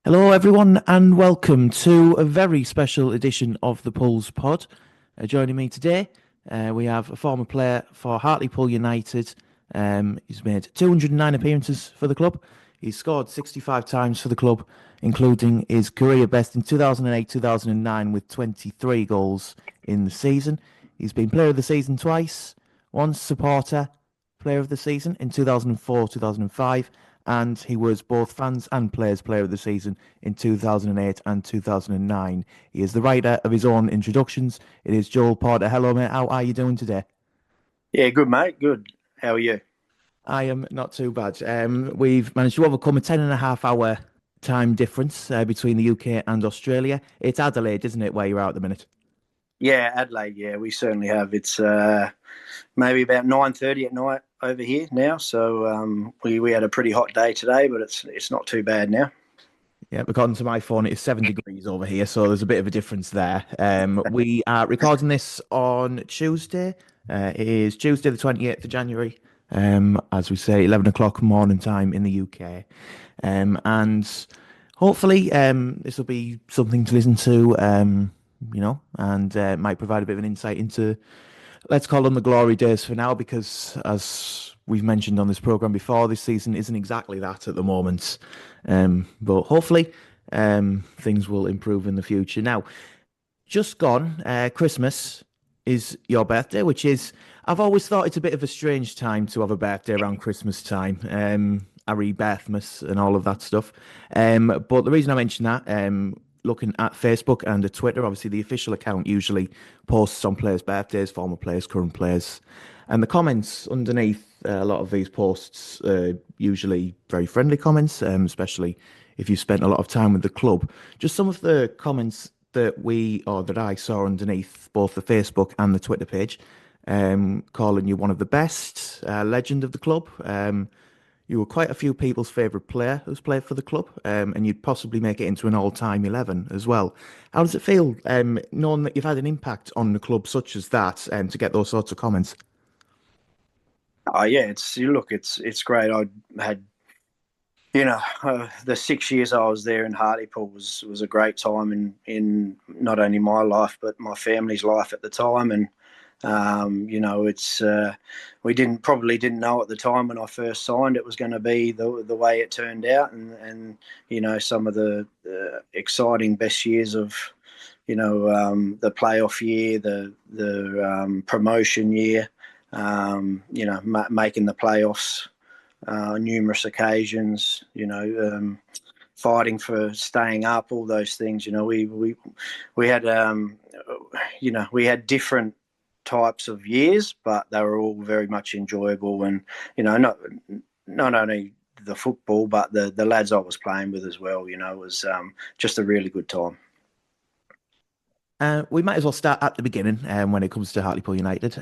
Hello, everyone, and welcome to a very special edition of the Pulls Pod. Joining me today, we have a former player for Hartlepool United. He's made 209 appearances for the club. He's scored 65 times for the club, including his career best in 2008-2009 with 23 goals in the season. He's been Player of the Season twice, once Supporter Player of the Season in 2004-2005, and he was both fans and players player of the season in 2008 and 2009. He is the writer of his own introductions. It is Joel Porter. Hello, mate. How are you doing today? Yeah, good, mate. Good. How are you? I am not too bad. We've managed to overcome a 10.5 hour time difference between the UK and Australia. It's Adelaide, isn't it, where you're out at the minute? Yeah, Adelaide. Yeah, we certainly have. It's maybe about 9:30 at night over here now. So we had a pretty hot day today, but it's not too bad now. Yeah, according to my phone, it's 7 degrees over here, so there's a bit of a difference there. We are recording this on Tuesday. It is Tuesday, the 28th of January, as we say, 11 o'clock morning time in the UK. And hopefully, this will be something to listen to, and might provide a bit of an insight into, let's call them the glory days for now, because as we've mentioned on this program before, this season isn't exactly that at the moment. But hopefully, things will improve in the future. Now, just gone, Christmas is your birthday, which is, I've always thought it's a bit of a strange time to have a birthday around Christmas time. Harry Birthmas and all of that stuff. But the reason I mention that, looking at Facebook and at Twitter, obviously the official account usually posts on players' birthdays, former players, current players. And the comments underneath a lot of these posts usually very friendly comments, especially if you spent a lot of time with the club. Just some of the comments that I saw underneath both the Facebook and the Twitter page, calling you one of the best, legend of the club. You were quite a few people's favourite player who's played for the club, and you'd possibly make it into an all-time 11 as well. How does it feel, knowing that you've had an impact on the club such as that, to get those sorts of comments? Oh yeah, it's great. I had the 6 years I was there in Hartlepool was a great time in not only my life but my family's life at the time. And it's we didn't know at the time when I first signed it was going to be the way it turned out, and some of the exciting best years of the playoff year, the promotion year, making the playoffs numerous occasions, fighting for staying up, all those things. We had we had different types of years, but they were all very much enjoyable. And not only the football, but the lads I was playing with as well. It was just a really good time. We might as well start at the beginning when it comes to Hartlepool United.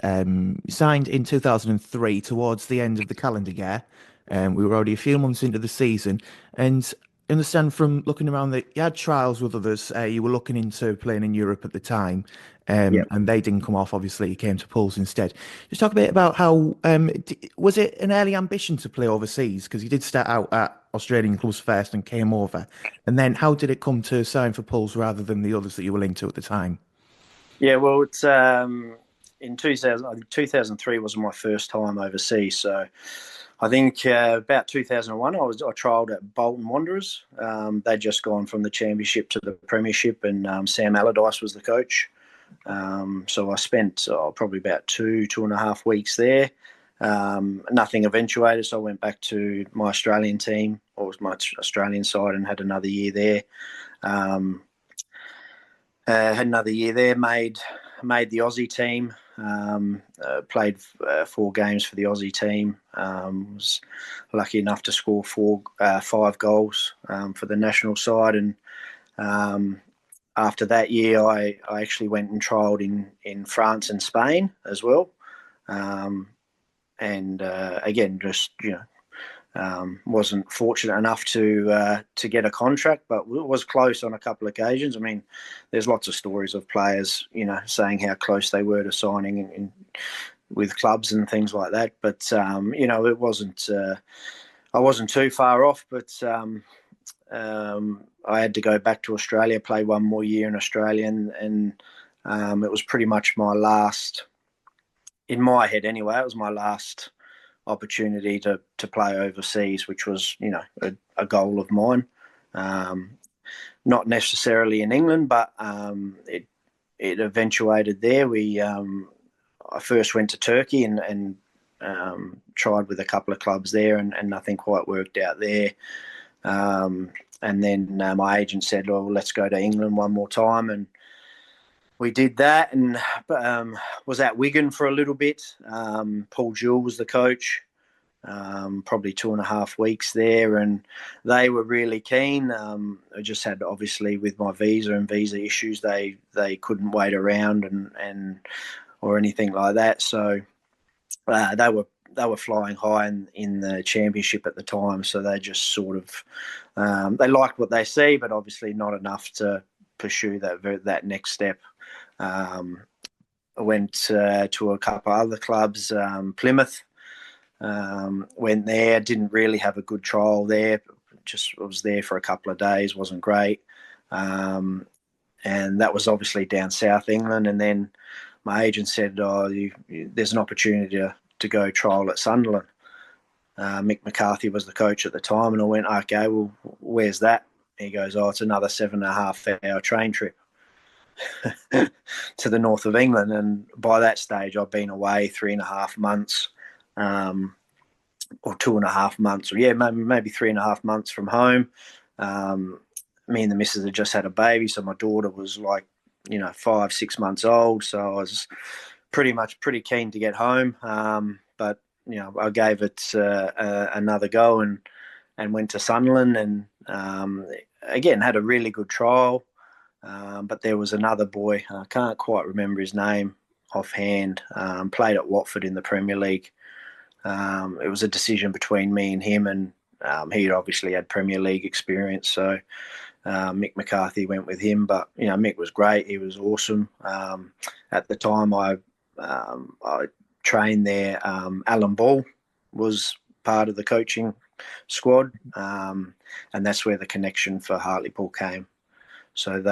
Signed in 2003 towards the end of the calendar year. We were already a few months into the season. And I understand from looking around that you had trials with others. You were looking into playing in Europe at the time, Yeah. and they didn't come off. Obviously, you came to Pools instead. Just talk a bit about how was it an early ambition to play overseas? Because you did start out at Australian clubs first and came over. And then how did it come to sign for Pools rather than the others that you were linked to at the time? Yeah, well, it's in 2000, I think 2003 was my first time overseas. So I think about 2001, I trialled at Bolton Wanderers. They'd just gone from the Championship to the Premiership, and Sam Allardyce was the coach. So I spent probably about 2.5 weeks there. Nothing eventuated, so I went back to my Australian team, or was my Australian side, and had another year there. Um, had another year there, made the Aussie team. Played 4 games for the Aussie team. Was lucky enough to score 5 goals for the national side, and after that year, I actually went and trialled in France and Spain as well. Um, and again, just wasn't fortunate enough to get a contract, but was close on a couple of occasions. I mean, there's lots of stories of players, saying how close they were to signing with clubs and things like that. But it wasn't. I wasn't too far off, but I had to go back to Australia, play one more year in Australia, and it was pretty much my last, in my head anyway, it was my last opportunity to play overseas, which was, a goal of mine. Um, Not necessarily in England, but it eventuated there. I first went to Turkey and tried with a couple of clubs there, and nothing quite worked out there. And then my agent said, "Well, let's go to England one more time," and we did that, and was at Wigan for a little bit. Paul Jewell was the coach. Probably 2.5 weeks there, and they were really keen. I just had, obviously, with my visa and visa issues, they couldn't wait around and or anything like that. So they were flying high in the championship at the time. So they just sort of they liked what they see, but obviously not enough to pursue that next step. I went to a couple of other clubs, Plymouth. Went there, didn't really have a good trial there. Just was there for a couple of days, wasn't great. And that was obviously down South England. And then my agent said, "Oh, there's an opportunity to go trial at Sunderland." Mick McCarthy was the coach at the time, and I went, "Okay, well, where's that?" He goes, "Oh, it's another 7.5 hour train trip to the north of England." And by that stage, I've been away 3.5 months. Or 2.5 months, or maybe 3.5 months from home. Me and the missus had just had a baby, so my daughter was like, 5, 6 months old. So I was pretty keen to get home. But I gave it another go and went to Sunderland, and again had a really good trial. But there was another boy, I can't quite remember his name offhand. Played at Watford in the Premier League. It was a decision between me and him, and he obviously had Premier League experience, so Mick McCarthy went with him. But Mick was great; he was awesome. At the time, I trained there. Alan Ball was part of the coaching squad, and that's where the connection for Hartlepool came. So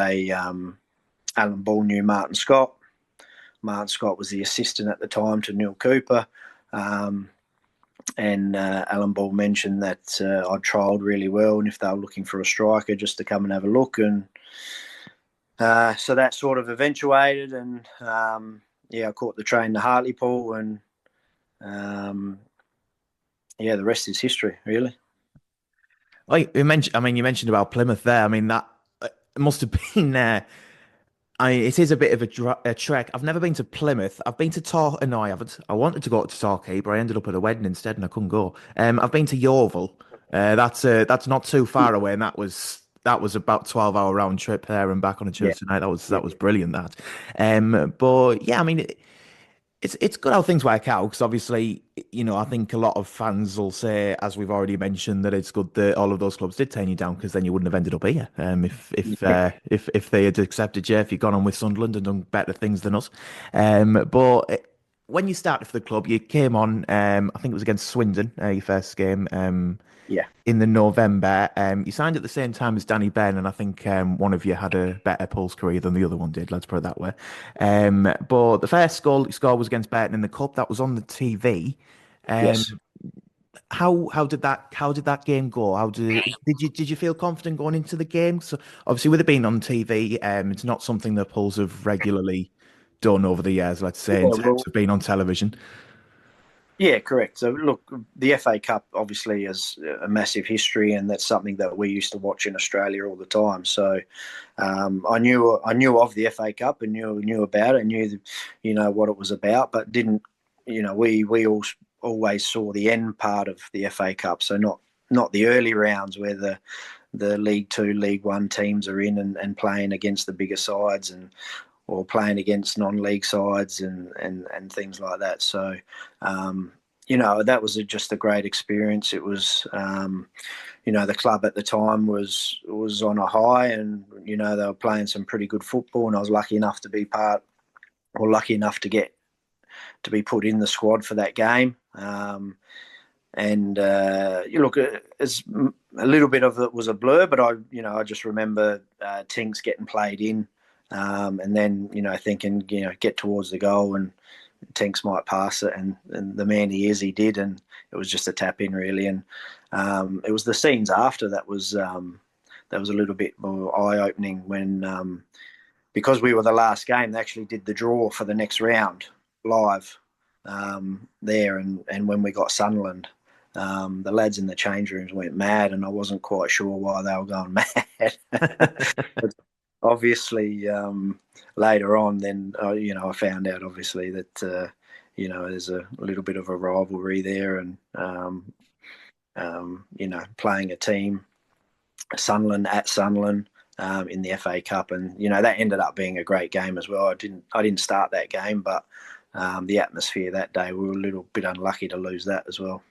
Alan Ball knew Martin Scott. Martin Scott was the assistant at the time to Neale Cooper. And Alan Ball mentioned that I'd trialled really well, and if they were looking for a striker, just to come and have a look. And so that sort of eventuated, and I caught the train to Hartlepool, and the rest is history, really. Like you mentioned, you mentioned about Plymouth there. I mean, that it must have been it is a bit of a trek. I've never been to Plymouth. I've been to Torquay. No, I haven't. I wanted to go to Torquay, but I ended up at a wedding instead, and I couldn't go. I've been to Yeovil. That's not too far away, and that was about 12-hour round trip there and back on a Yeah, Tuesday night. That was yeah, that was brilliant. But yeah, I mean, it's good how things work out because obviously, I think a lot of fans will say, as we've already mentioned, that it's good that all of those clubs did turn you down because then you wouldn't have ended up here. yeah, If they had accepted you, if you'd gone on with Sunderland and done better things than us. But when you started for the club, you came on. I think it was against Swindon, your first game. yeah, In the November. You signed at the same time as Danny Benn, and I think one of you had a better Pulse career than the other one did. Let's put it that way. But the first goal you scored was against Burton in the cup. That was on the TV. yes. Um, how did that game go? Did you feel confident going into the game? So obviously, with it being on TV, it's not something that Pulse have regularly done over the years. Let's Yeah, say in terms well, of being on television. yeah, correct. So, look, the FA Cup obviously has a massive history, and that's something that we used to watch in Australia all the time. So, I knew of the FA Cup and knew about it, knew what it was about, but didn't we always saw the end part of the FA Cup, so not the early rounds where the League Two, League One teams are in and playing against the bigger sides or playing against non-league sides and things like that. So, that was just a great experience. It was, the club at the time was on a high, and they were playing some pretty good football, and I was lucky enough to be lucky enough to be put in the squad for that game. and you look, as a little bit of it was a blur, but I just remember Tinks getting played in, and then thinking get towards the goal and Tinks might pass it, and the man he is, he did, and it was just a tap in really, and it was the scenes after that was a little bit more eye opening when because we were the last game, they actually did the draw for the next round live there, and when we got Sunderland. The lads in the change rooms went mad, and I wasn't quite sure why they were going mad. But obviously, later on, then I found out obviously that there's a little bit of a rivalry there, and playing a team, Sunderland at Sunderland. In the FA Cup, and that ended up being a great game as well. I didn't start that game, but the atmosphere that day, we were a little bit unlucky to lose that as well.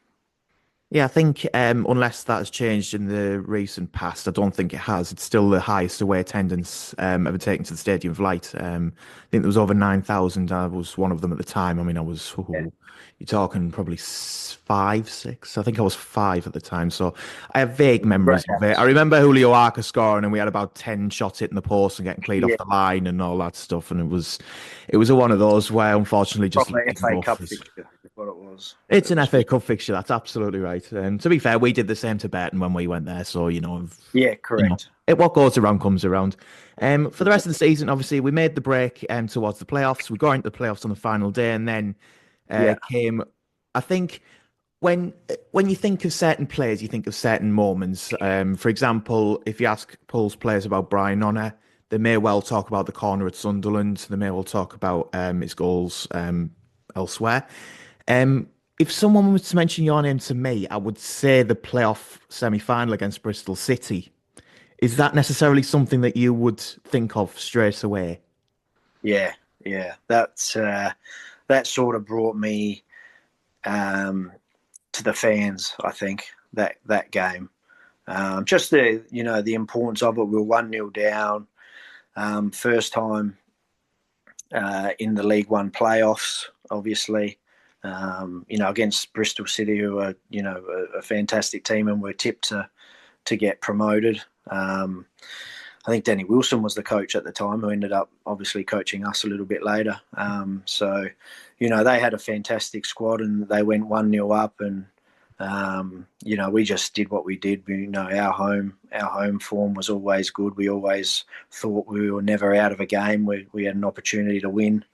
Yeah, I think unless that has changed in the recent past, I don't think it has. It's still the highest away attendance ever taken to the Stadium of Light. I think there was over 9,000. I was one of them at the time. I mean, I was, Yeah, you're talking probably five, six. I think I was five at the time. So I have vague great memories of it. I atmosphere. remember Julio Arca scoring, and we had about 10 shots hitting the post and getting cleared off Yeah, the line and all that stuff. And it was a one of those where unfortunately just proper luck didn't FA go Cup for us. fixture is what it was. It's It an was FA good. Cup fixture. That's absolutely right. To be fair, we did the same to Burton when we went there. So Yeah, you know, correct. what goes around comes around. For the rest of the season, obviously, we made the break towards the playoffs. We got into the playoffs on the final day, and then Yeah, came. I think when you think of certain players, you think of certain moments. For example, if you ask Pulse players about Brian Honor, they may well talk about the corner at Sunderland. They may well talk about his goals elsewhere. Um, if someone was to mention your name to me, I would say the playoff semi-final against Bristol City. Is that necessarily something that you would think of straight away? yeah, yeah. That sort of brought me um, to the fans. I think that game, just the importance of it. We were 1-0 down, first time in the League One playoffs, obviously. Against Bristol City, who are a fantastic team, and we're tipped to get promoted. I think Danny Wilson was the coach at the time, who ended up obviously coaching us a little bit later. They had a fantastic squad, and they went 1-0 up, and we just did what we did. Our home form was always good. We always thought we were never out of a game. We had an opportunity to win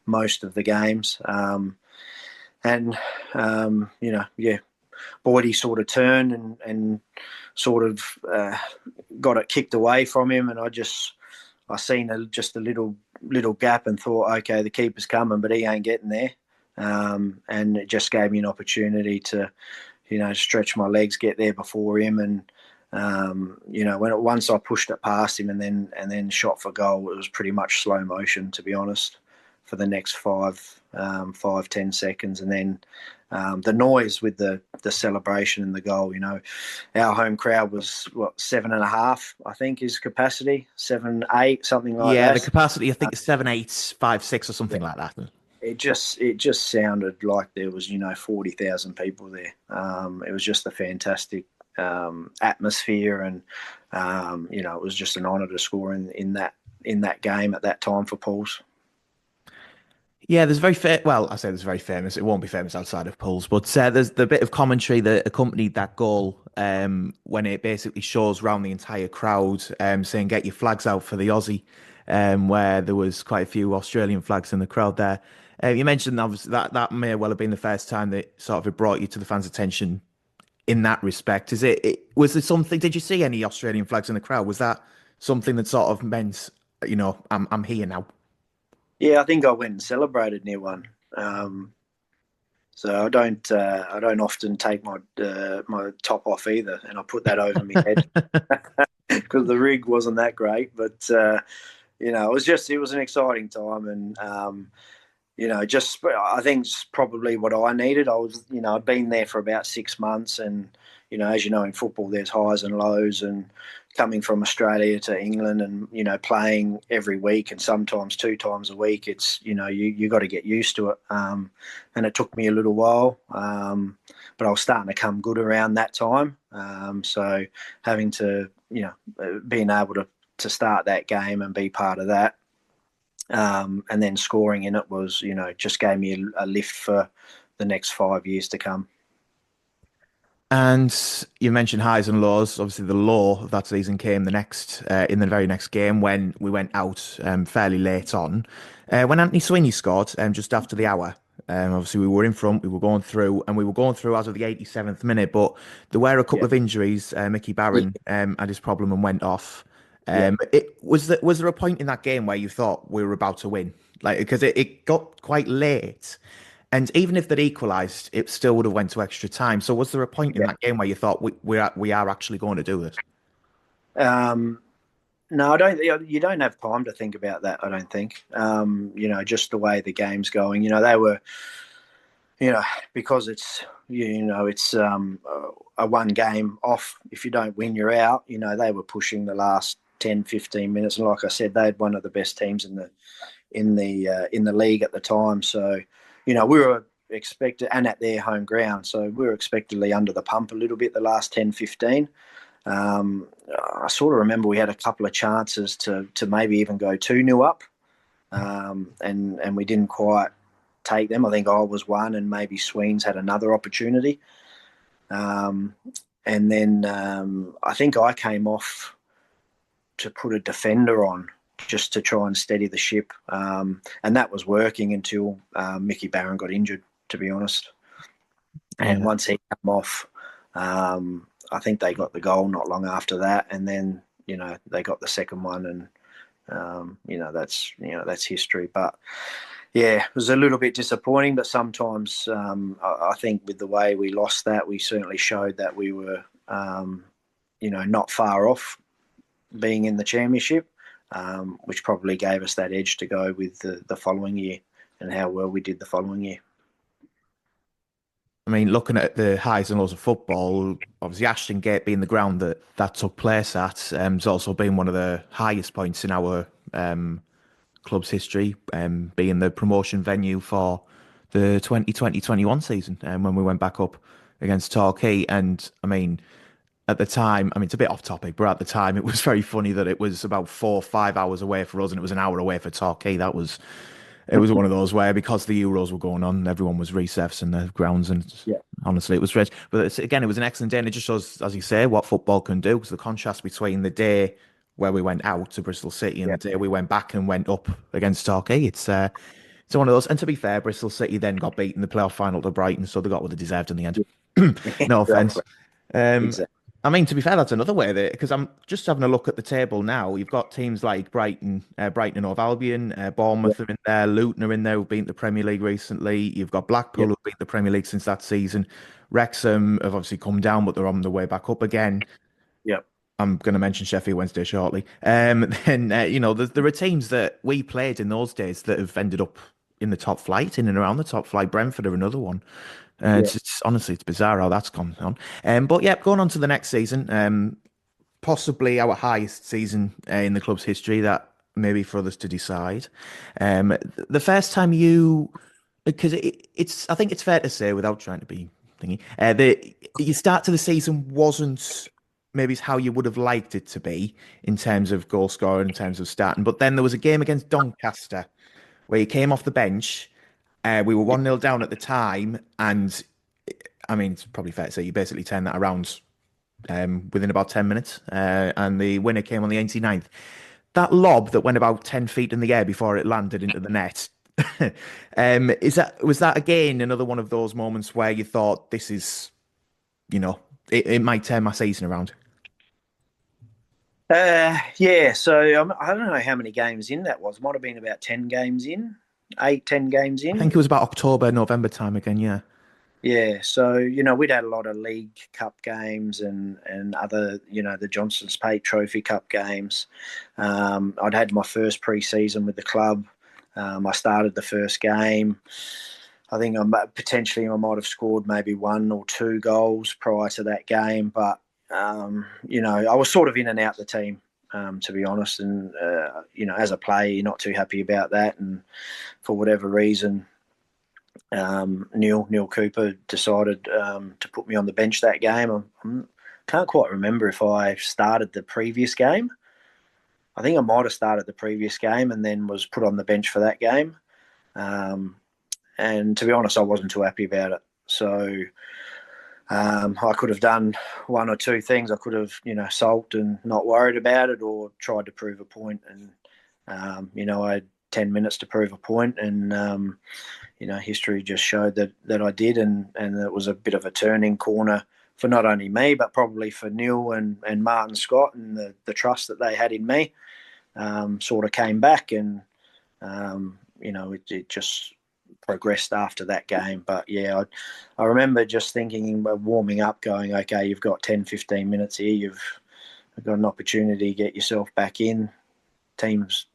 most of the games, and yeah, Boydie sort of turned and sort of got it kicked away from him, and I seen just a little gap and thought, okay, the keeper's coming, but he ain't getting there, and it just gave me an opportunity to stretch my legs, get there before him, and once I pushed it past him and then shot for goal, it was pretty much slow motion, to be honest, for the next 5-10 seconds, and then the noise with the celebration and the goal. Our home crowd was 7.5, I think, is capacity, 7, 8, something like Yeah, the that. capacity, I think, is 7, 8, 5, 6 or something like that. It just sounded like there was 40,000 people there. It was just a fantastic atmosphere, and it was just an honour to score in that game at that time for Pauls. Yeah, well, I say there's very famous. It won't be famous outside of polls, but there's the bit of commentary that accompanied that goal when it basically shows round the entire crowd saying, "Get your flags out for the Aussie," where there was quite a few Australian flags in the crowd there. You mentioned obviously that may well have been the first time that sort of it brought you to the fans' attention in that respect. Was there something? Did you see any Australian flags in the crowd? Was that something that sort of meant, I'm here now? Yeah, I think I went and celebrated near one. So I don't often take my top off either, and I put that over my head because the rig wasn't that great. But it was an exciting time, and just I think it's probably what I needed. I'd been there for about 6 months, and as you know, in football, there's highs and lows, and coming from Australia to England and, playing every week and sometimes 2 times a week, it's, you got to get used to it. And it took me a little while, but I was starting to come good around that time. So having to, being able to start that game and be part of that, and then scoring in it was, just gave me a lift for the next 5 years to come. And you mentioned highs and lows. Obviously, the low of that season came in the very next game when we went out fairly late on, when Anthony Sweeney scored just after the hour. Obviously, we were in front, we were going through, and we were going through as of the 87th minute. But there were a couple Yeah, of injuries. Mickey yeah, Barron had his problem and went off. yeah. Was there a point in that game where you thought we were about to win? Like, because it got quite late. And even if they'd equalised, it still would have went to extra time. So was there a point in Yeah. that game where you thought we are actually going to do this? Um, no, I don't. You don't have time to think about that. I don't think. Just the way the game's going. They were. You know, because it's a one game off. If you don't win, you're out. They were pushing the last 10, 15 minutes, and like I said, they had one of the best teams in the league at the time. So, we were expected, and at their home ground, so we were expectedly under the pump a little bit the last 10, 15. Um, I sort of remember we had a couple of chances to maybe even go 2-0 up, and we didn't quite take them. I think I was one, and maybe Sweens had another opportunity. Um, and then I think I came off to put a defender on just to try and steady the ship. And that was working until Mickey Barron got injured, to be honest. And Yeah. once he came off, I think they got the goal not long after that. And then, they got the second one, and, that's history. But yeah, it was a little bit disappointing, but sometimes I think with the way we lost that, we certainly showed that we were, not far off being in the championship, which probably gave us that edge to go with the following year and how well we did the following year. I mean, looking at the highs and lows of football, obviously Ashton Gate being the ground that took place at, has also been one of the highest points in our club's history, being the promotion venue for the 2020-21 season, when we went back up against Torquay. And I mean, at the time, I mean, it's a bit off topic, but at the time, it was very funny that it was about 4 or 5 hours away for us, and it was an hour away for Torquay. It was one of those where, because the Euros were going on, everyone was resurfacing the grounds, and Yeah, honestly, it was strange. But again, it was an excellent day, and it just shows, as you say, what football can do. Because the contrast between the day where we went out to Bristol City and yeah, the day we went back and went up against Torquay, it's one of those. And to be fair, Bristol City then got beaten in the playoff final to Brighton, so they got what they deserved in the end. yeah. No Exactly. offense. Um, Exactly. I mean, to be fair, that's another way that, because I'm just having a look at the table now. You've got teams like Brighton and Hove Albion, Yeah, Bournemouth are in there, Luton are in there, who've been the Premier League recently. You've got Blackpool, yeah, who've been the Premier League since that season. Wrexham have obviously come down, but they're on the way back up again. yeah, I'm going to mention Sheffield Wednesday shortly. Then there are teams that we played in those days that have ended up in the top flight, in and around the top flight. Brentford are another one. yeah, It's honestly, it's bizarre how that's gone on. But yeah, going on to the next season, possibly our highest season in the club's history. That maybe for others to decide. The first time because I think it's fair to say, without trying to be thingy, the your start to the season wasn't maybe how you would have liked it to be in terms of goal scoring, in terms of starting. But then there was a game against Doncaster where you came off the bench. We were yeah, 1-0 down at the time, and I mean, it's probably fair to say you basically turned that around within about 10 minutes, and the winner came on the 89th. That lob that went about 10 feet in the air before it landed into the net. Was that again another one of those moments where you thought this is, it might turn my season around? yeah. So I don't know how many games in that was. Might have been about 10 games in, 8, 10 games I think in. it was about October, November time again, yeah. Yeah, so we'd had a lot of League Cup games and other the Johnson's Pate Trophy Cup games. I'd had my first pre-season with the club. I started the first game. I think I might have scored maybe 1 or 2 goals prior to that game, but I was sort of in and out the team, to be honest. And, as a player, you're not too happy about that. And for whatever reason, Neale Cooper decided to put me on the bench that game. I can't quite remember if I started the previous game. I think I might have started the previous game and then was put on the bench for that game. And to be honest, I wasn't too happy about it. So I could have done one or two things. I could have, sulked and not worried about it, or tried to prove a point. And, I had 10 minutes to prove a point, and history just showed that I did, and it was a bit of a turning corner for not only me, but probably for Neale and Martin Scott, and the trust that they had in me sort of came back, and it just progressed after that game. But yeah, I remember just thinking, warming up, going, okay, you've got 10, 15 minutes here, you've got an opportunity to get yourself back in. Teams,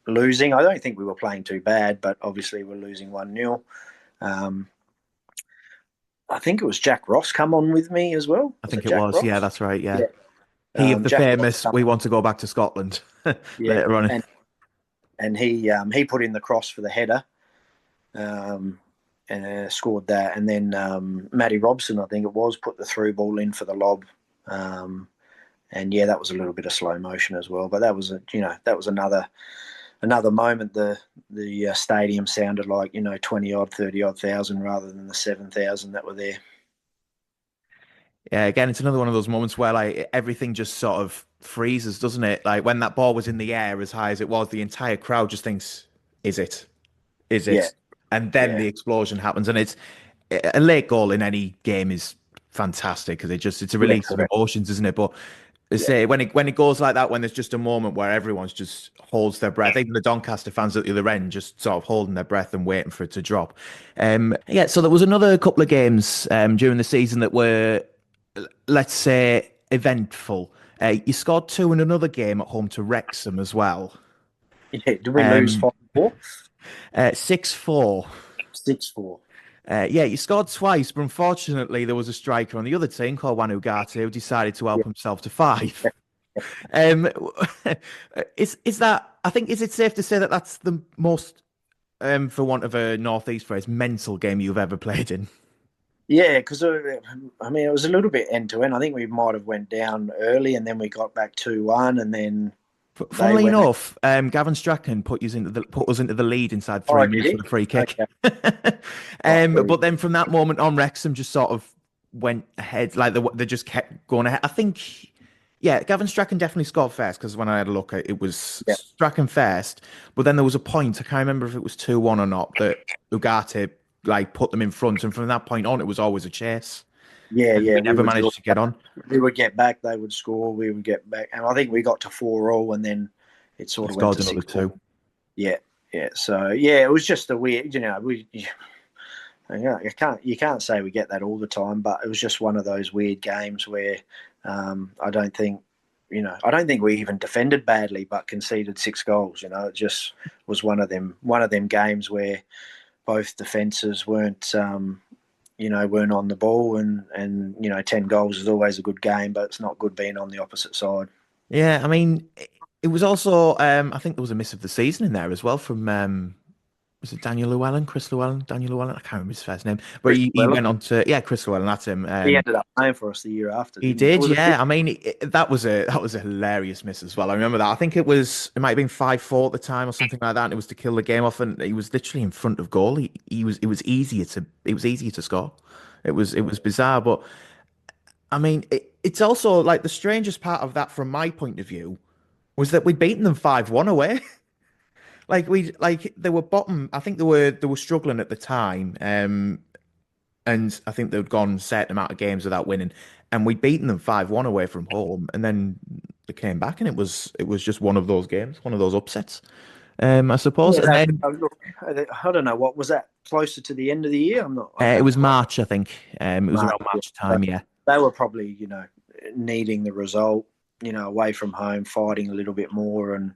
losing. I don't think we were playing too bad, but obviously we're losing 1-0. I think it was Jack Ross come on with me as well. I Was think it it Jack was. Yeah, Ross? that's right. Yeah. Yeah. He of the Jack Ross famous, we want to go back to Scotland yeah, later on. and he put in the cross for the header, and scored that. And then Matty Robson, I think it was, put the through ball in for the lob. And yeah, that was a little bit of slow motion as well. But that was another moment. The stadium sounded like 20 odd, 30 odd thousand rather than the 7,000 that were there. Yeah, again, it's another one of those moments where like everything just sort of freezes, doesn't it? Like when that ball was in the air as high as it was, the entire crowd just thinks, "Is it? Is Yeah, it?" And then yeah, the explosion happens, and it's a late goal in any game is fantastic because it's a yeah, release of correct. emotions, isn't it? But they Yeah, say when it goes like that, when there's just a moment where everyone's just holds their breath, even the Doncaster fans at the other end just sort of holding their breath and waiting for it to drop. Yeah, so there was another couple of games during the season that were, let's say, eventful. You scored two in another game at home to Wrexham as well. yeah. Did we lose Um, 5-4? 6-4. 6-4. Yeah, you scored twice, but unfortunately there was a striker on the other team called Juan Ugarte who decided to Yeah, help himself to five. Um, is that? I think is it safe to say that that's the most, for want of a northeast phrase, mental game you've ever played in? yeah. Because I mean, it was a little bit end to end. I think we might have went down early, and then we got back 2-1, and then they Funnily went. enough, Gavin Strachan put us into the lead inside Oh, 3 minutes did for he? the free kick. Okay. Oh, brilliant. But then from that moment on, Wrexham just sort of went ahead. Like they just kept going ahead. I think, yeah, Gavin Strachan definitely scored first because when I had a look, it was Yeah, Strachan first. But then there was a point, I can't remember if it was 2-1 or not, that Ugarte like put them in front. And from that point on, it was always a chase. yeah, And yeah. we never managed to get on. We would get back. They would score. We would get back, and I think we got to 4-all, and then it They sort of went scored to another 6-4. two. Yeah, yeah. So yeah, it was just a weird. You can't say we get that all the time, but it was just one of those weird games where I don't think we even defended badly, but conceded 6 goals. It just was one of them games where both defenses weren't on the ball, and 10 goals is always a good game, but it's not good being on the opposite side. Yeah, I mean, it was also, I think there was a miss of the season in there as well from, was it Daniel Llewellyn, Chris Llewellyn, Daniel Llewellyn? I can't remember his first name, but Chris he Wellham, went on to, yeah, Chris Llewellyn, that's him. he ended up playing for us the year after, He didn't he? Or did, was it two? yeah. I mean, that was a hilarious miss as well. I remember that. I think it might have been 5-4 at the time or something like that, and it was to kill the game off, and he was literally in front of goal. It was easier to score. It was bizarre, but I mean, it's also like the strangest part of that from my point of view was that we'd beaten them 5-1 away. Like they were bottom. I think they were struggling at the time, and I think they'd gone a certain amount of games without winning, and we'd beaten them 5-1 away from home, and then they came back, and it was just one of those games, one of those upsets, I suppose. Yeah, And then look, I don't know what was that closer to the end of the year. I it can't was quite. March, I think. It was March, around yeah. March So time, yeah. they were probably needing the result, away from home, fighting a little bit more, and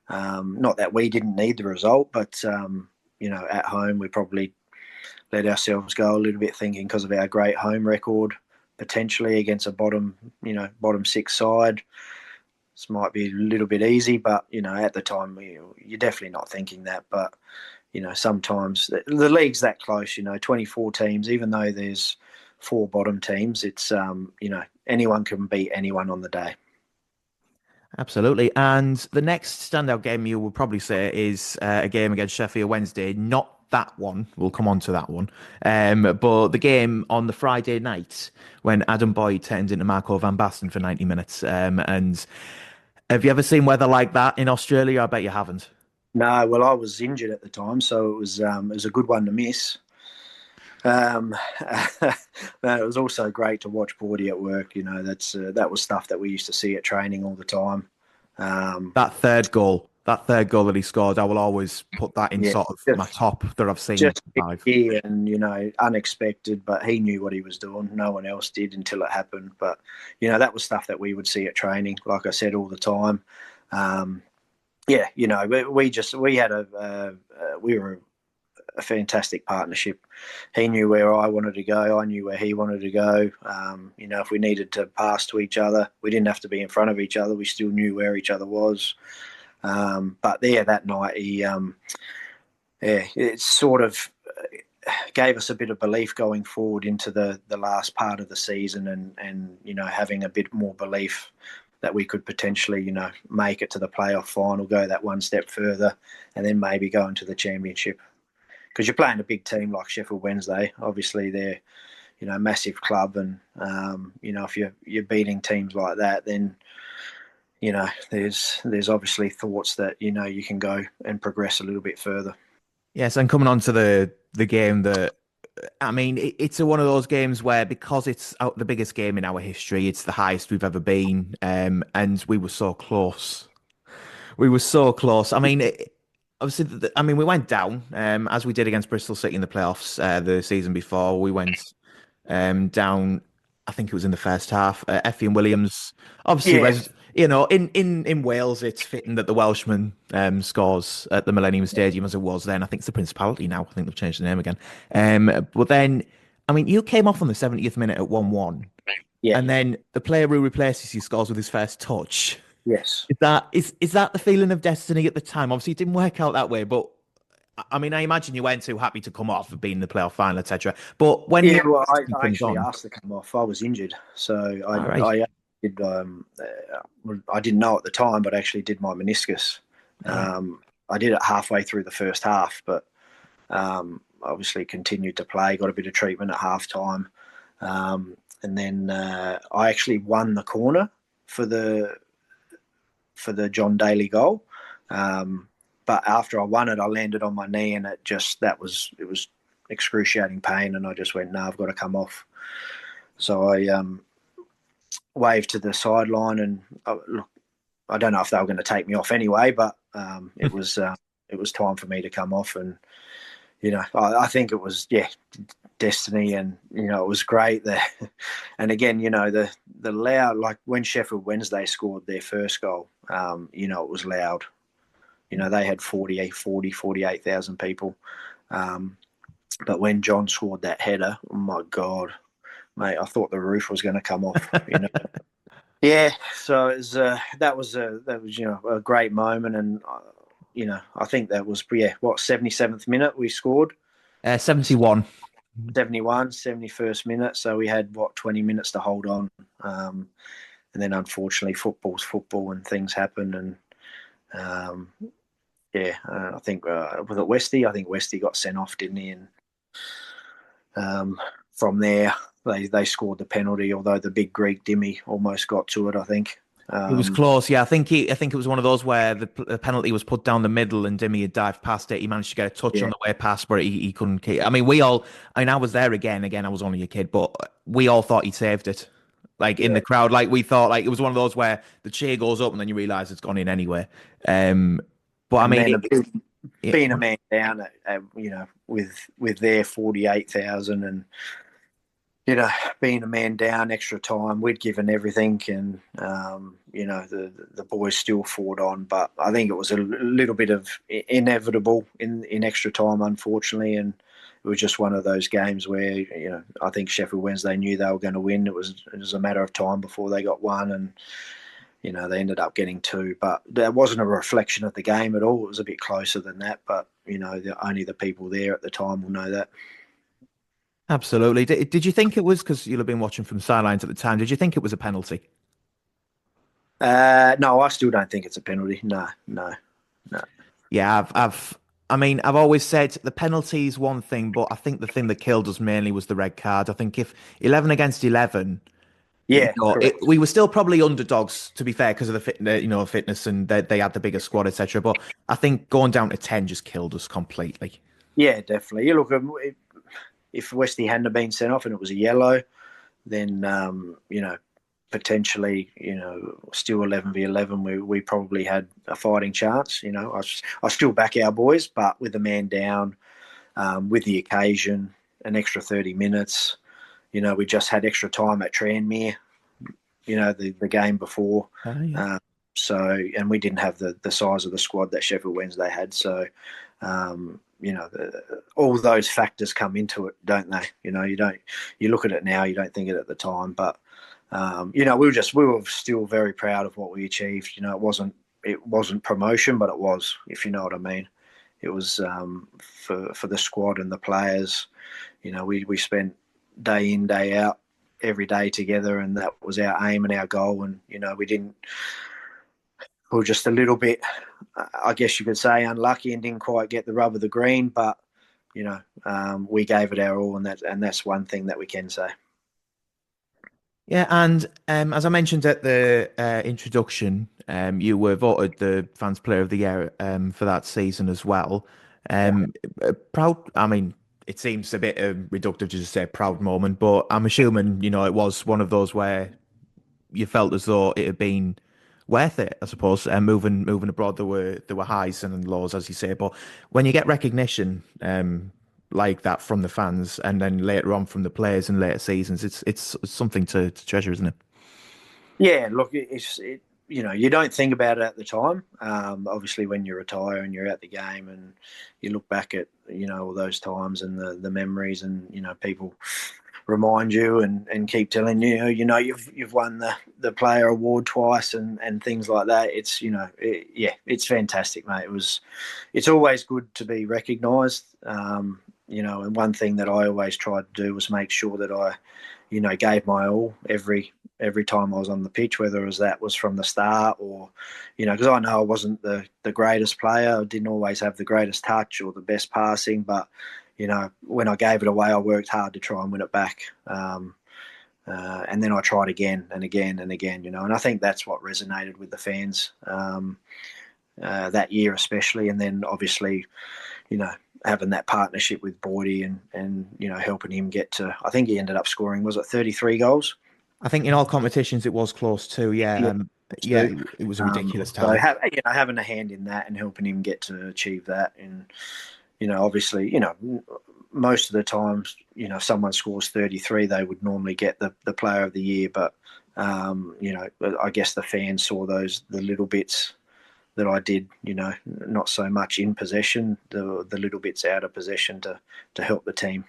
not that we didn't need the result, but at home we probably let ourselves go a little bit, thinking because of our great home record potentially against a bottom six side. This might be a little bit easy, but at the time you're definitely not thinking that. But sometimes the league's that close. 24 teams, even though there's four bottom teams, it's anyone can beat anyone on the day. Absolutely. And the next standout game you would probably say is a game against Sheffield Wednesday. Not that one. We'll come on to that one. But the game on the Friday night when Adam Boyd turned into Marco van Basten for 90 minutes. And have you ever seen weather like that in Australia? I bet you haven't. No, well, I was injured at the time, so it was a good one to miss. Um, but it was also great to watch Bordy at work. That was stuff that we used to see at training all the time. Um, That third goal that he scored, I will always put that in yeah, sort of my just top that I've seen just live. here and unexpected, but he knew what he was doing. No one else did until it happened. But that was stuff that we would see at training, like I said, all the time. Um, yeah, we were a fantastic partnership. He knew where I wanted to go. I knew where he wanted to go. If we needed to pass to each other, we didn't have to be in front of each other. We still knew where each other was. But there that night, it sort of gave us a bit of belief going forward into the last part of the season, and having a bit more belief that we could potentially make it to the playoff final, go that one step further, and then maybe go into the championship. Because you're playing a big team like Sheffield Wednesday, obviously they're a massive club, and if you're beating teams like that, then there's obviously thoughts that you can go and progress a little bit further. Yes, and coming on to the game that I mean, it's one of those games where because it's the biggest game in our history, it's the highest we've ever been, and we were so close. We were so close. I mean, obviously, I mean, we went down as we did against Bristol City in the playoffs the season before. We went down. I think it was in the first half. Effie and Williams, obviously, Yeah, in Wales, it's fitting that the Welshman scores at the Millennium Stadium as it was then. I think it's the Principality now. I think they've changed the name again. But then, I mean, you came off on the 70th minute at 1-1, yeah, and then the player who replaces you scores with his first touch. yes. Is that the feeling of destiny at the time? Obviously, it didn't work out that way, but I mean, I imagine you weren't too happy to come off of being in the playoff final, etc. But when Yeah, your well, I comes actually on, asked to come off. I was injured, so all right, I didn't know at the time, but I actually did my meniscus. all right. I did it halfway through the first half, but obviously continued to play. Got a bit of treatment at half time, and then I actually won the corner for the John Daly goal. But after I won it, I landed on my knee, and it was excruciating pain, and I just went, no, I've got to come off. So I waved to the sideline, and look, I don't know if they were going to take me off anyway, but it was time for me to come off, and I think it was destiny, and it was great there. And again, the loud, like when Sheffield Wednesday scored their first goal, it was loud. They had 48,000 people. But when John scored that header, oh my God, mate, I thought the roof was going to come off. Yeah, so it was, that was a great moment, and I think that was 77th minute we scored, 71. 71, 71st minute. So we had 20 minutes to hold on, and then unfortunately football's football and things happen, and I think was it Westy? I think Westy got sent off, didn't he? And from there, they scored the penalty. Although the big Greek Dimmy almost got to it, I think. It was close, yeah. I think it was one of those where the penalty was put down the middle and Dimi had dived past it. He managed to get a touch on Yeah, the way past, but he couldn't keep. I mean, I was there again. Again, I was only a kid, but we all thought he saved it. Like in yeah. the crowd, like we thought, like it was one of those where the cheer goes up and then you realise it's gone in anyway. But I And mean, then it, being a man down with their 48,000, and being a man down, extra time, we'd given everything, and the boys still fought on. But I think it was a little bit of inevitable in extra time, unfortunately, and it was just one of those games where I think Sheffield Wednesday knew they were going to win. It was a matter of time before they got one, and they ended up getting two. But that wasn't a reflection of the game at all. It was a bit closer than that. But only the people there at the time will know that. Absolutely. Did you think it was, because you'll have been watching from the sidelines at the time, did you think it was a penalty? No, I still don't think it's a penalty. No, no, no. Yeah, I mean, I've always said the penalty is one thing, but I think the thing that killed us mainly was the red card. I think if 11 against 11, Yeah, correct. we were still probably underdogs, to be fair, because of the fitness, and they had the bigger squad, etc. But I think going down to 10 just killed us completely. Yeah, definitely. You look, if Westy hadn't have been sent off and it was a yellow, then potentially, still 11v11, we probably had a fighting chance. I still back our boys, but with the man down, with the occasion, an extra 30 minutes. We just had extra time at Tranmere, the game before. Yeah. And we didn't have the size of the squad that Sheffield Wednesday had. So, all those factors come into it, don't they? You look at it now, you don't think it at the time, but we were still very proud of what we achieved. It wasn't promotion, but it was, if you know what I mean. It was for the squad and the players. We spent day in, day out, every day together, and that was our aim and our goal. And we were just a little bit, I guess you could say, unlucky and didn't quite get the rub of the green, but we gave it our all, and that's one thing that we can say. Yeah, and as I mentioned at the introduction, you were voted the Fans Player of the Year for that season as well. Proud. I mean, it seems a bit reductive to just say proud moment, but I'm assuming it was one of those where you felt as though it had been worth it. I suppose. Moving abroad, there were highs and lows, as you say, but when you get recognition like that from the fans, and then later on from the players in later seasons, it's something to treasure, isn't it? Yeah, look, you don't think about it at the time. Obviously, when you retire and you're at the game, and you look back at all those times and the memories, and people remind you and keep telling you've won the player award twice, and things like that. It's it's fantastic, mate. It's always good to be recognised. And one thing that I always tried to do was make sure that I gave my all every time I was on the pitch, whether that was from the start or, because I know I wasn't the greatest player. I didn't always have the greatest touch or the best passing, but, when I gave it away, I worked hard to try and win it back. And then I tried again and again and again, and I think that's what resonated with the fans that year especially. And then obviously, having that partnership with Boydie and helping him get to, I think he ended up scoring, was it 33 goals? I think in all competitions it was close to, yeah, Yeah, yeah, it was a ridiculous so tally. having a hand in that and helping him get to achieve that, and obviously, most of the times, if someone scores 33, they would normally get the Player of the Year, but I guess the fans saw the little bits that I did, not so much in possession, the little bits out of possession to help the team.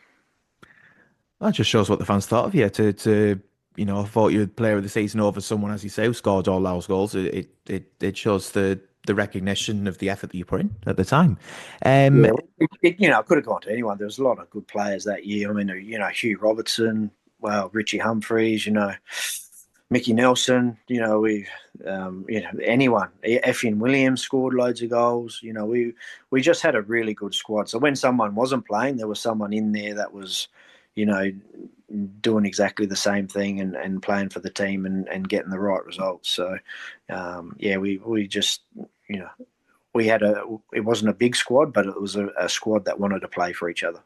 That just shows what the fans thought of you. Thought you'd player of the season over someone, as you say, who scored all those goals. It shows the recognition of the effort that you put in at the time. Yeah, it could have gone to anyone. There was a lot of good players that year. I mean, Hugh Robertson, well, Richie Humphreys, Mickey Nelson, anyone. Effian Williams scored loads of goals. We just had a really good squad. So when someone wasn't playing, there was someone in there that was, doing exactly the same thing and playing for the team and getting the right results. So, we just, it wasn't a big squad, but it was a squad that wanted to play for each other.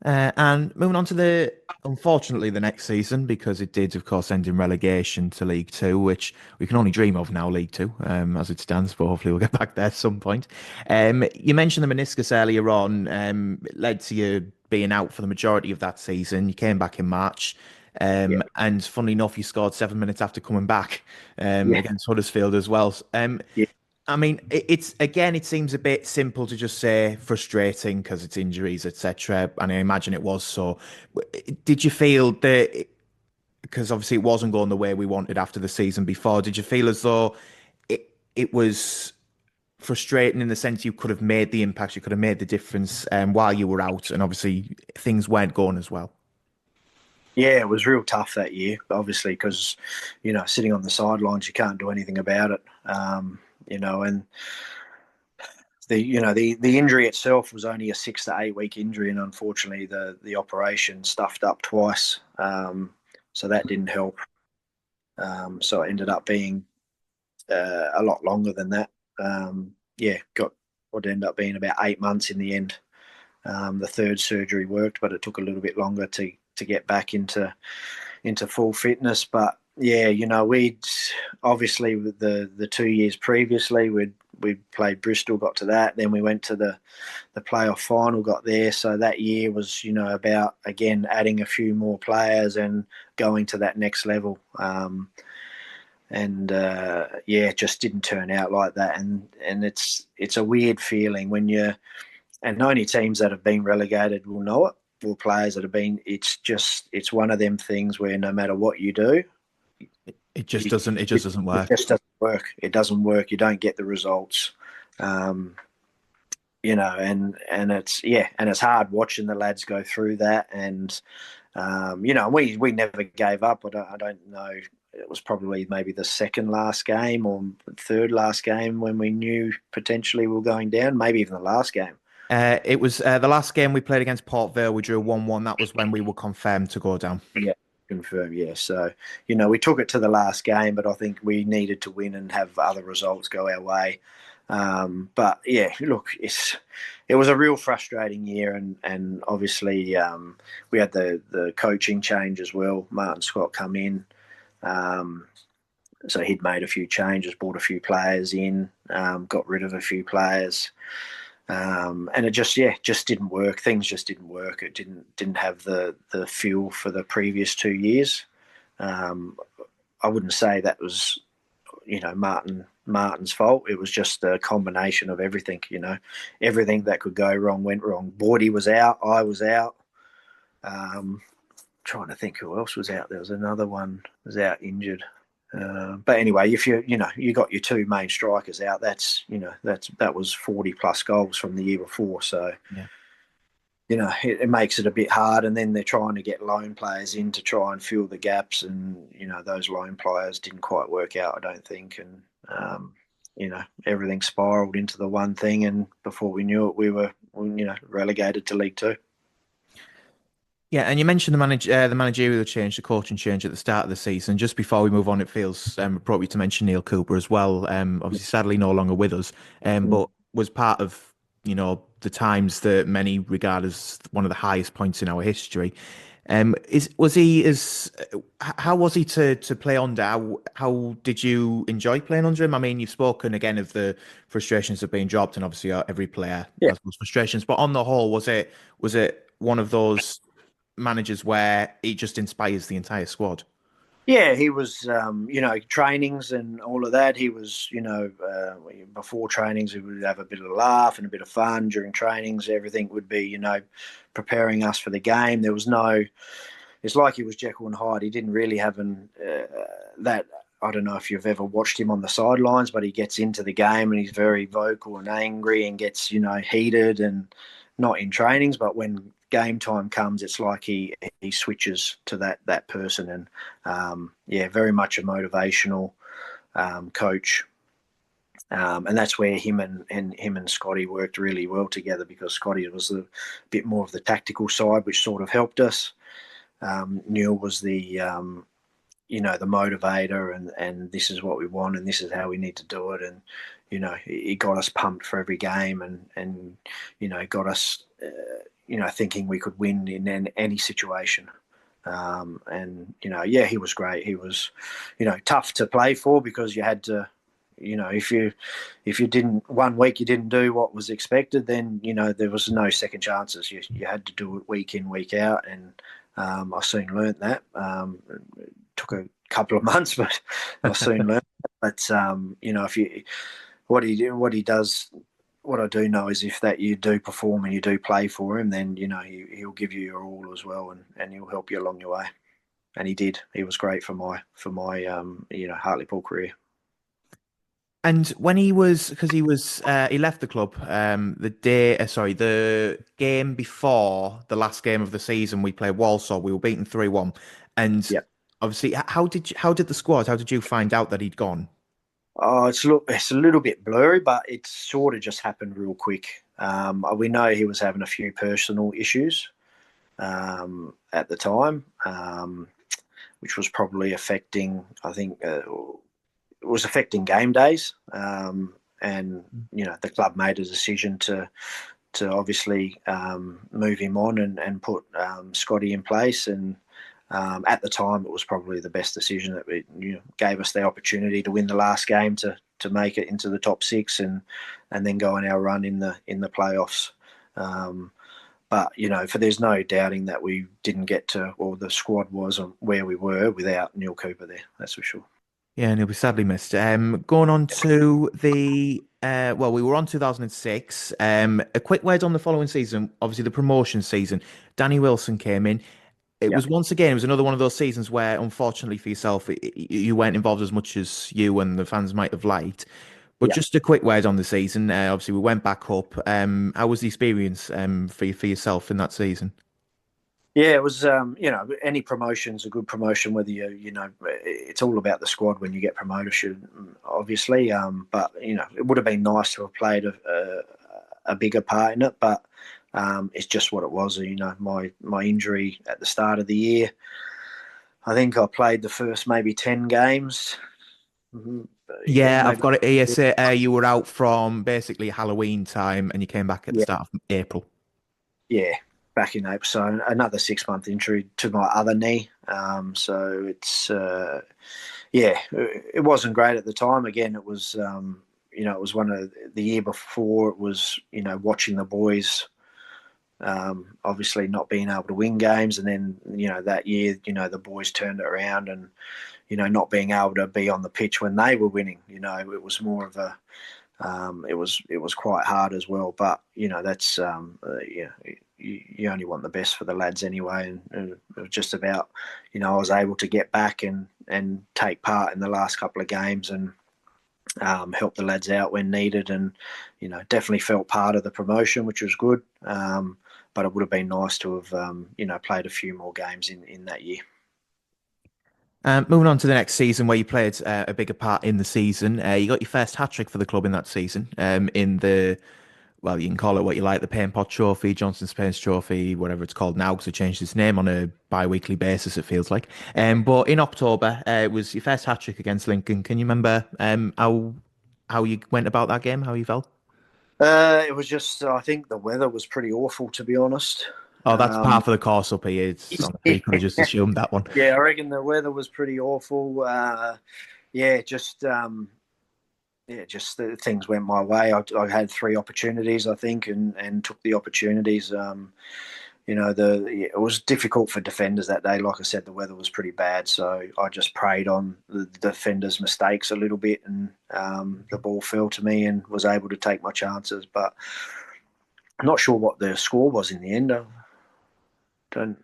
And moving on to unfortunately, the next season, because it did, of course, end in relegation to League Two, which we can only dream of now, League Two, as it stands, but hopefully we'll get back there at some point. You mentioned the meniscus earlier on, it led to you being out for the majority of that season. You came back in March. Yeah. And funnily enough, you scored 7 minutes after coming back Yeah. against Huddersfield as well. Yeah. I mean, it's again, it seems a bit simple to just say frustrating because it's injuries, etc. And I imagine it was so. Did you feel that because obviously it wasn't going the way we wanted after the season before? Did you feel as though it was frustrating in the sense you could have made the impact, you could have made the difference while you were out, and obviously things weren't going as well? Yeah, it was real tough that year, obviously, because sitting on the sidelines, you can't do anything about it. And the injury itself was only a 6 to 8 week injury, and unfortunately, the operation stuffed up twice, so that didn't help. So it ended up being a lot longer than that. Got what ended up being about 8 months in the end. The third surgery worked, but it took a little bit longer to get back into full fitness. But yeah, we obviously with the 2 years previously we played Bristol, got to that, then we went to the playoff final, got there. So that year was about again adding a few more players and going to that next level. It just didn't turn out like that, and it's a weird feeling when and only teams that have been relegated will know it, or players that have been. It's one of them things where no matter what you do, It just you, doesn't. It just doesn't it work. just doesn't work. It doesn't work. You don't get the results. Um, and it's hard watching the lads go through that, and we never gave up. I don't know. It was probably maybe the second last game or third last game when we knew potentially we were going down. Maybe even the last game. It was the last game we played against Port Vale. We drew 1-1. That was when we were confirmed to go down. Yeah, confirmed. Yeah, so we took it to the last game, but I think we needed to win and have other results go our way. But yeah, look, it was a real frustrating year, and obviously we had the coaching change as well. Martin Scott come in, so he'd made a few changes, brought a few players in, got rid of a few players. And it just didn't work. Things just didn't work. It didn't have the feel for the previous 2 years. Um, I wouldn't say that was Martin's fault. It was just a combination of everything. Everything that could go wrong went wrong. Bordy was out. I was out. Um, Trying to think who else was out. There was another one was out injured. But anyway, if you got your two main strikers out, that was 40 plus goals from the year before. So Yeah. it makes it a bit hard. And then they're trying to get loan players in to try and fill the gaps, and those loan players didn't quite work out, I don't think. And everything spiraled into the one thing, and before we knew it, we were relegated to League Two. Yeah, and you mentioned the managerial change, the coaching change at the start of the season. Just before we move on, it feels appropriate to mention Neale Cooper as well. Obviously, sadly, no longer with us, but was part of the times that many regard as one of the highest points in our history. Was he as how was he to play under? How did you enjoy playing under him? I mean, you've spoken again of the frustrations of being dropped, and obviously every player Yeah. has those frustrations. But on the whole, was it one of those managers where he just inspires the entire squad? Yeah, he was, trainings and all of that. He was, before trainings, we would have a bit of a laugh and a bit of fun. During trainings, everything would be, preparing us for the game. There was no, it's like he was Jekyll and Hyde. He didn't really have that. I don't know if you've ever watched him on the sidelines, but he gets into the game and he's very vocal and angry and gets, heated, and not in trainings, but when game time comes, it's like he switches to that person. And very much a motivational coach. And that's where him and Scotty worked really well together, because Scotty was a bit more of the tactical side, which sort of helped us. Neale was the motivator, and this is what we want, and this is how we need to do it. And he got us pumped for every game, and got us thinking we could win in any situation. He was great. He was tough to play for, because you had to, if you didn't, one week you didn't do what was expected, then there was no second chances. You had to do it week in, week out. And I soon learnt that. It took a couple of months, but I soon learned that. But if what he does. What I do know is if that you do perform and you do play for him, then he'll give you your all as well, and he'll help you along your way. And he did. He was great for my Hartlepool career. And when he was, because he left the club the game before the last game of the season, we played Walsall. We were beaten 3-1, and Yeah. obviously, how did the squad? How did you find out that he'd gone? Oh, it's a little bit blurry, but it sort of just happened real quick. We know he was having a few personal issues at the time, which was probably affecting. I think it was affecting game days, and the club made a decision to obviously move him on and put Scotty in place. And at the time, it was probably the best decision. That it gave us the opportunity to win the last game to make it into the top six and then go on our run in the playoffs. But for there's no doubting that we didn't get to, or the squad wasn't where we were without Neale Cooper there. That's for sure. Yeah, and he'll be sadly missed. Going on to we were on 2006. A quick word on the following season, obviously the promotion season. Danny Wilson came in. Yeah, It was another one of those seasons where, unfortunately for yourself, you weren't involved as much as you and the fans might have liked. But yeah. just a quick word on the season. Obviously, we went back up. How was the experience for yourself in that season? Yeah, it was. Any promotion's a good promotion. Whether it's all about the squad when you get promoted, obviously. But it would have been nice to have played a bigger part in it. But it's just what it was. My injury at the start of the year. I think I played the first maybe 10 games. Yeah, Yeah, I've maybe. got it here. Say, you were out from basically Halloween time, and you came back at the Yeah, start of April. yeah. Back in April, so another 6 month injury to my other knee. So it's yeah, it wasn't great at the time. Again, it was it was one of the year before. It was watching the boys obviously not being able to win games, and then that year the boys turned it around and not being able to be on the pitch when they were winning. It was more of a it was quite hard as well, but that's you only want the best for the lads anyway, and it was just about I was able to get back and take part in the last couple of games and help the lads out when needed, and definitely felt part of the promotion, which was good. But it would have been nice to have played a few more games in that year. Moving on to the next season, where you played a bigger part in the season. You got your first hat trick for the club in that season. In the you can call it what you like, the Pain Pot Trophy, Johnson Spain's Trophy, whatever it's called now, because it changed its name on a bi-weekly basis, it feels like. But in October, it was your first hat trick against Lincoln. Can you remember how you went about that game, how you felt? It was just, I think the weather was pretty awful, to be honest. Oh, that's Um, par for the course up here. It's honestly, yeah, you could have just assumed that one. yeah, I reckon the weather was pretty awful. Yeah, just things went my way. I had three opportunities, I think, and took the opportunities. It was difficult for defenders that day. Like I said, the weather was pretty bad, so I just preyed on the defenders' mistakes a little bit, and the ball fell to me and was able to take my chances. But I'm not sure what the score was in the end. I don't,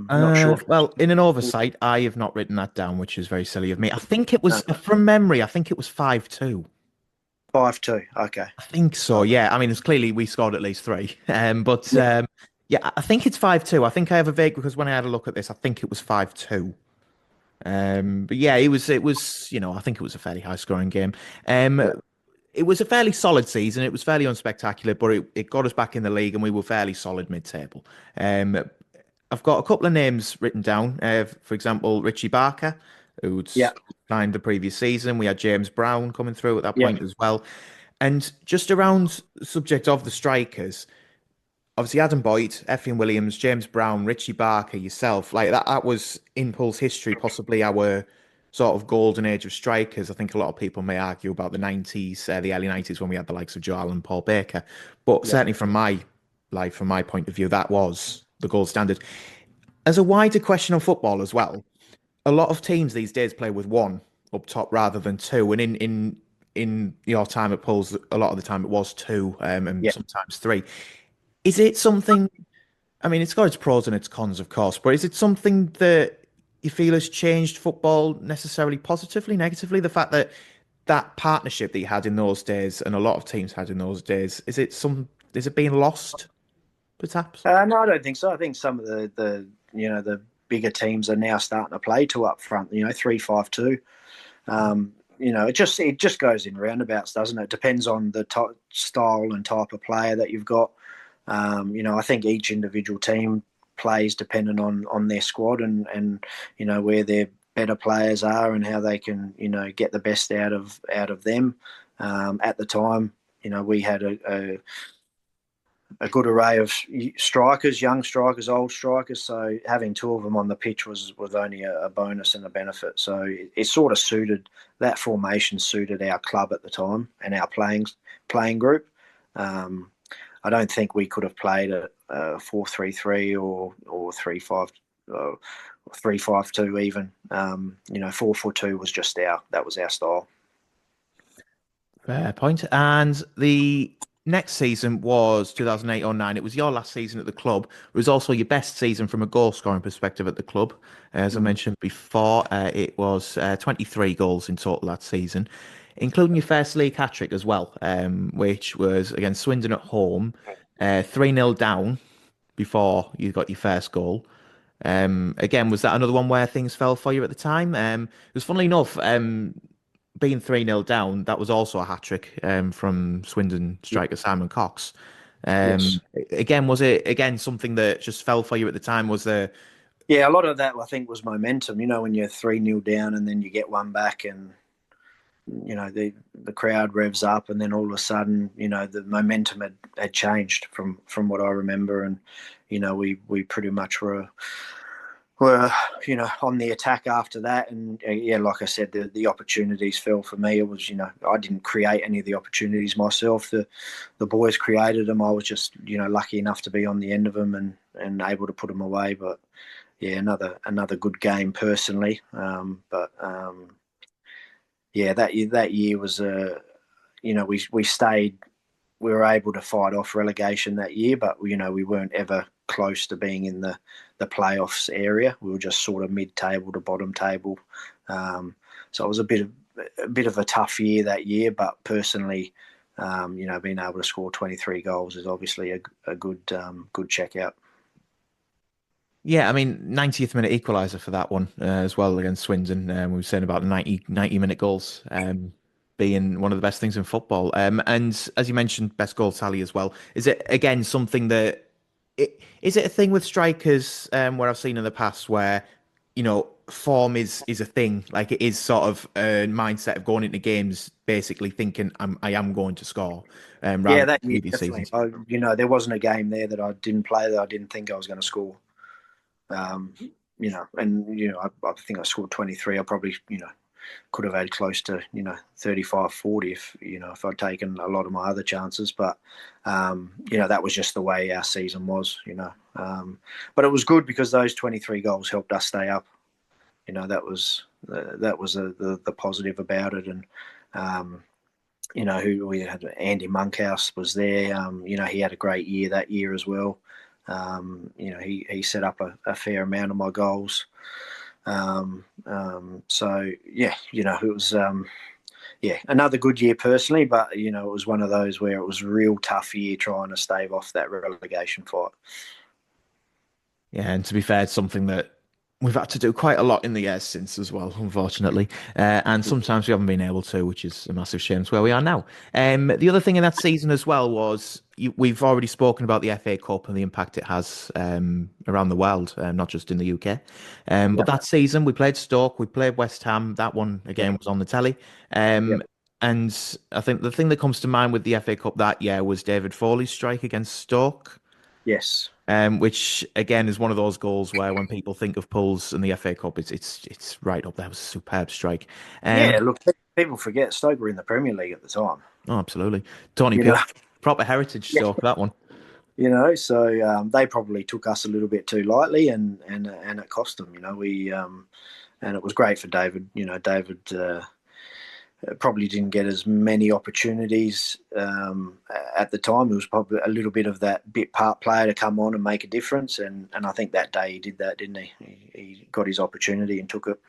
not sure. In an oversight, I have not written that down, which is very silly of me. I think it No, was, from memory, I think it was 5-2. 5-2. Okay. I think so. Okay. Yeah. I mean, it's clearly we scored at least three. But Yeah. yeah, I think it's 5-2. I think I have a vague because when I had a look at this, I think it was 5-2. But yeah, it was, I think it was a fairly high scoring game. Yeah. It was a fairly solid season. It was fairly unspectacular, but it got us back in the league and we were fairly solid mid-table. Um, I've got a couple of names written down. For example, Richie Barker, who'd Yeah. signed the previous season. We had James Brown coming through at that Yeah. point as well. And just around the subject of the strikers, obviously Adam Boyd, Effion Williams, James Brown, Richie Barker, yourself, like that was in Pulse history, possibly our sort of golden age of strikers. I think a lot of people may argue about the 90s, the early 90s when we had the likes of Joe Allen, Paul Baker. But Yeah. certainly from my point of view, that was the gold standard. As a wider question on football as well, a lot of teams these days play with one up top rather than two. And in in your time at Pulse, a lot of the time it was two, and Yeah. sometimes three. Is it something? I mean, it's got its pros and its cons, of course, but is it something that you feel has changed football necessarily positively, negatively? The fact that that partnership that you had in those days, and a lot of teams had in those days, is it being lost, perhaps? No, I don't think so. I think some of the bigger teams are now starting to play two up front. 3-5-2. It just goes in roundabouts, doesn't it? Depends on the style and type of player that you've got. I think each individual team plays depending on their squad and where their better players are and how they can get the best out of them. At the time, we had a good array of strikers, young strikers, old strikers. So having two of them on the pitch was only a bonus and a benefit. So it sort of suited that formation suited our club at the time and our playing group. I don't think we could have played a 4-3-3 or 3-5 or 3-5-2 even. 4-4-2 was just that was our style. Fair point. And the next season was 2008-09. It was your last season at the club. It was also your best season from a goal scoring perspective at the club. As I Mm. mentioned before, it was 23 goals in total that season, including your first league hat trick as well, which was against Swindon at home, 3-0 down before you got your first goal. Again, was that another one where things fell for you at the time? It was funnily enough, being 3-0 down, that was also a hat trick from Swindon striker Simon Cox. Yes. Again, was it again something that just fell for you at the time? Was there? Yeah, a lot of that I think was momentum. When you're 3-0 down and then you get one back and the crowd revs up and then all of a sudden the momentum had changed from what I remember and we pretty much were on the attack after that and yeah, like I said, the opportunities fell for me. It was I didn't create any of the opportunities myself. The boys created them. I was just lucky enough to be on the end of them and able to put them away. But yeah, another good game personally. Yeah, that year was we stayed. We were able to fight off relegation that year, but we weren't ever close to being in the playoffs area. We were just sort of mid-table to bottom table. So it was a bit of a tough year that year, but personally, being able to score 23 goals is obviously a good checkout. Yeah, I mean, 90th minute equaliser for that one as well against Swindon. We were saying about the 90-minute goals being one of the best things in football. And as you mentioned, best goal tally as well. Is it again something that is it a thing with strikers where I've seen in the past where form is a thing, like it is sort of a mindset of going into games basically thinking I am going to score Yeah, rather that than year previous definitely. seasons. There wasn't a game there that I didn't play that I didn't think I was going to score. Um, I think I scored 23. I probably, could have had close to, 35, 40 if I'd taken a lot of my other chances. But, that was just the way our season was. But it was good because those 23 goals helped us stay up. That was the positive about it. And, who we had, Andy Monkhouse was there. He had a great year that year as well. He set up a fair amount of my goals. So yeah, it was another good year personally, but it was one of those where it was a real tough year trying to stave off that relegation fight. Yeah, and to be fair, it's something that we've had to do quite a lot in the years since as well, unfortunately. And sometimes we haven't been able to, which is a massive shame. It's where we are now. The other thing in that season as well was we've already spoken about the FA Cup and the impact it has around the world, not just in the UK. But Yeah, that season we played Stoke, we played West Ham. That one yeah, again was on the telly. yeah. And I think the thing that comes to mind with the FA Cup that year was David Foley's strike against Stoke. Yes. Which again is one of those goals where when people think of Pulls and the FA Cup, it's right up there. It was a superb strike. Yeah, look, people forget Stoke were in the Premier League at the time. Oh, absolutely. Tony You know, Peel, proper heritage yeah. Stoke, that one. So they probably took us a little bit too lightly, and it cost them. We and it was great for David. David probably didn't get as many opportunities at the time. It was probably a little bit of that bit part player to come on and make a difference, and I think that day he did that, didn't he? He got his opportunity and took it.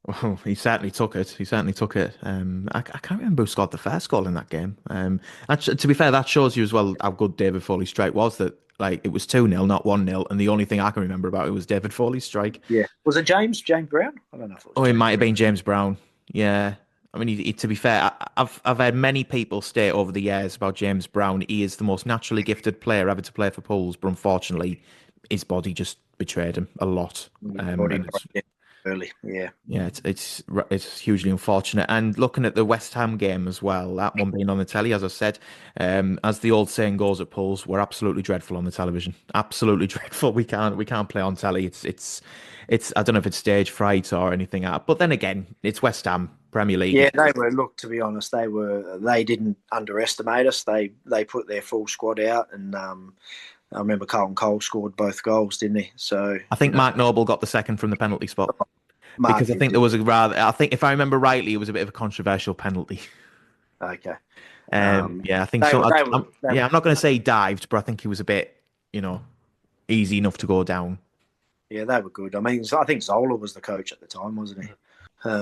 Well, he certainly took it. He certainly took it. I can't remember who scored the first goal in that game. To be fair, that shows you as well how good David Foley's strike was. That like it was 2-0, not 1-0, and the only thing I can remember about it was David Foley's strike. Yeah, was it James Brown? I don't know if it was Oh, it James might have Brown. been James Brown. Yeah. I mean, to be fair, I've had many people state over the years about James Brown. He is the most naturally gifted player ever to play for Pools, but unfortunately, his body just betrayed him a lot. Yeah, body And it's broke early. Yeah, Yeah, it's hugely unfortunate. And looking at the West Ham game as well, that one being on the telly, as I said, as the old saying goes at Pools, we're absolutely dreadful on the television. Absolutely dreadful. We can't play on telly. It's I don't know if it's stage fright or anything. But then again, it's West Ham Premier League. yeah. They were. Look, to be honest, They didn't underestimate us. They put their full squad out, and I remember Carlton Cole scored both goals, didn't he? So I think Mark Noble got the second from the penalty spot Mark because I did. think there was a rather. I think if I remember rightly, it was a bit of a controversial penalty. Okay. Yeah, I think They so. were. They were. They Yeah, were. I'm not going to say he dived, but I think he was a bit, you know, easy enough to go down. Yeah, they were good. I mean, I think Zola was the coach at the time, wasn't he?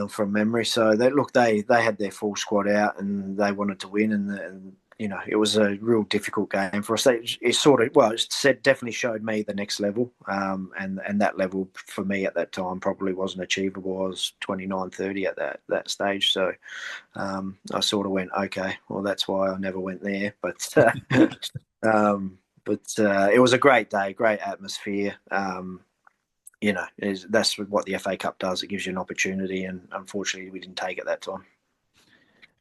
From memory. So they had their full squad out and they wanted to win, and it was a real difficult game for us. It sort of it said definitely showed me the next level, and that level for me at that time probably wasn't achievable. I was 29, 30 at that stage, so I sort of went, okay, well that's why I never went there, but. It was a great day, great atmosphere. That's what the FA Cup does. It gives you an opportunity, and unfortunately, we didn't take it that time.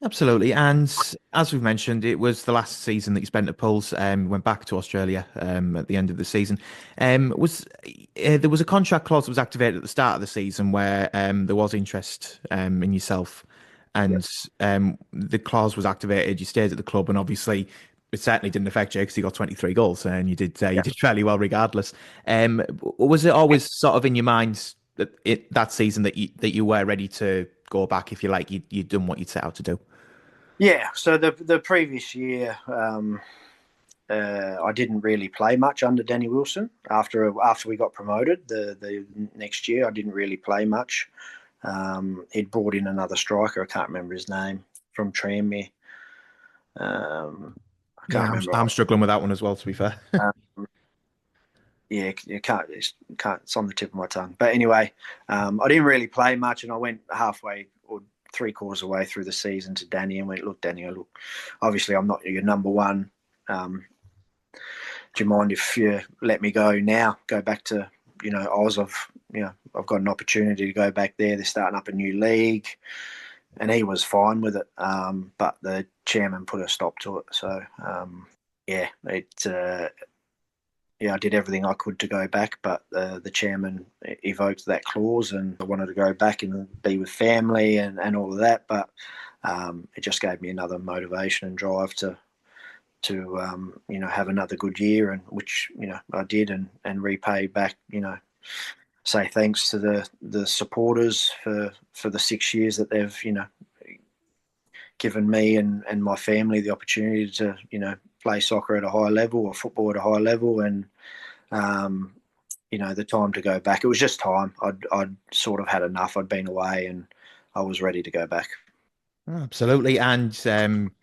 Absolutely. And as we've mentioned, it was the last season that you spent at Pulse. Went back to Australia at the end of the season. There was a contract clause that was activated at the start of the season where there was interest in yourself, Yep. and the clause was activated. You stayed at the club, and obviously it certainly didn't affect you because you got 23 goals, and you Yeah. did fairly well regardless. Was it always sort of in your mind that season that you were ready to go back if you like you'd done what you'd set out to do? Yeah. So the previous year, I didn't really play much under Danny Wilson. After we got promoted, the next year I didn't really play much. He'd brought in another striker. I can't remember his name from Tranmere. I can't Yeah, remember. I'm struggling with that one as well, to be fair. Um, yeah, you can't. It's on the tip of my tongue. But anyway, I didn't really play much, and I went halfway or three-quarters away through the season to Danny and went, "Look, Danny, look, obviously I'm not your number one. Do you mind if you let me go now? Go back to Oz. I've got an opportunity to go back there. They're starting up a new league." And he was fine with it, but the chairman put a stop to it. So yeah, I did everything I could to go back, but the chairman evoked that clause, and I wanted to go back and be with family and all of that. But it just gave me another motivation and drive to have another good year, and which I did, and repay back. Say thanks to the supporters for the 6 years that they've given me and my family the opportunity to play soccer at a high level or football at a high level, and the time to go back. It was just time. I'd sort of had enough. I'd been away and I was ready to go back. Absolutely. And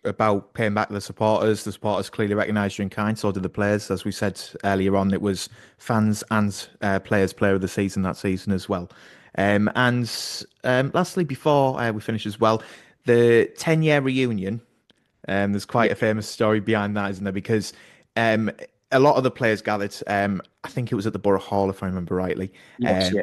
about paying back the supporters clearly recognised you in kind, so did the players. As we said earlier on, it was fans and players player of the season that season as well. And lastly, before we finish as well, the 10-year reunion. There's quite Yeah. a famous story behind that, isn't there? Because um, a lot of the players gathered. I think it was at the Borough Hall, if I remember rightly, Yes.